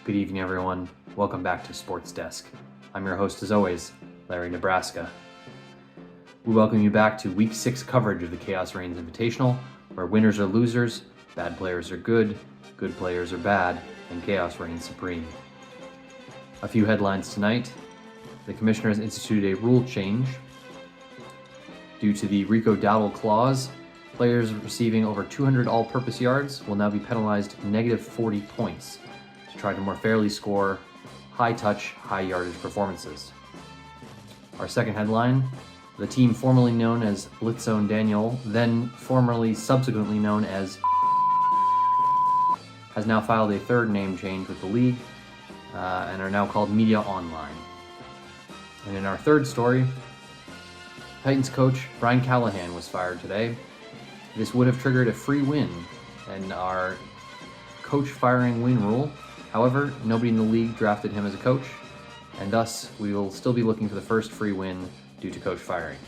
Good evening, everyone. Welcome back to Sports Desk. I'm your host, as always, Larry Nebraska. We welcome you back to Week 6 coverage of the Chaos Reigns Invitational, where winners are losers, bad players are good players are bad, and chaos reigns supreme. A few headlines tonight. The Commissioner has instituted a rule change. Due to the Rico Dowdle clause, players receiving over 200 all-purpose yards will now be penalized negative 40 points to try to more fairly score high-touch, high-yardage performances. Our second headline, the team formerly known as Blitzone Daniel, then subsequently known as has now filed a third name change with the league and are now called Media Online. And in our third story, Titans coach Brian Callahan was fired today. This would have triggered a free win in our coach firing win rule. However, nobody in the league drafted him as a coach, and thus we will still be looking for the first free win due to coach firing.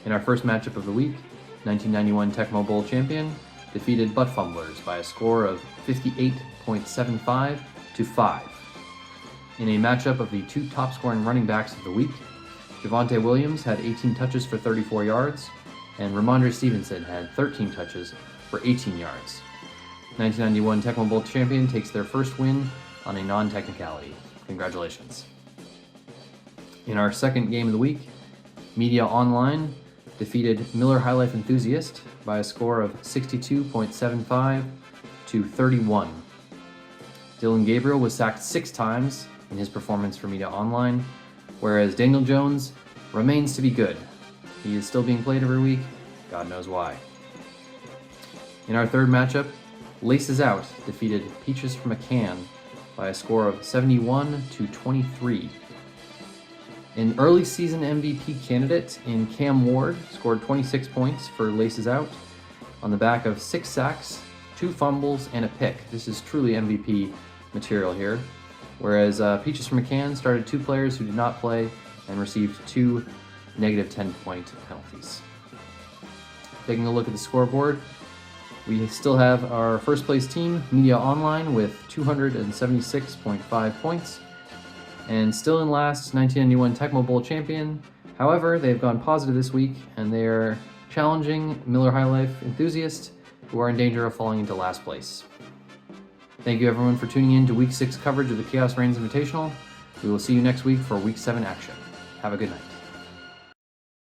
In our first matchup of the week, 1991 Tecmo Bowl champion defeated Butt Fumblers by a score of 58.75 to 5. In a matchup of the two top-scoring running backs of the week, Javonte Williams had 18 touches for 34 yards, and Ramondre Stevenson had 13 touches for 18 yards. 1991 Tecmo Bowl champion takes their first win on a non-technicality. Congratulations. In our second game of the week, Media Online defeated Miller High Life Enthusiast by a score of 62.75 to 31. Dylan Gabriel was sacked 6 times in his performance for Media Online, whereas Daniel Jones remains to be good. He is still being played every week, God knows why. In our third matchup, Laces Out defeated Peaches from a Can by a score of 71 to 23. An early season MVP candidate in Cam Ward scored 26 points for Laces Out on the back of 6 sacks, 2 fumbles, and a pick. This is truly MVP material here. Whereas Peaches from a Can started 2 players who did not play and received 2 negative 10-point penalties. Taking a look at the scoreboard, we still have our first place team, Media Online, with 276.5 points. And still in last, 1991 Tecmo Bowl champion. However, they've gone positive this week, and they are challenging Miller High Life Enthusiast, who are in danger of falling into last place. Thank you everyone for tuning in to Week 6 coverage of the Chaos Reigns Invitational. We will see you next week for Week 7 action. Have a good night.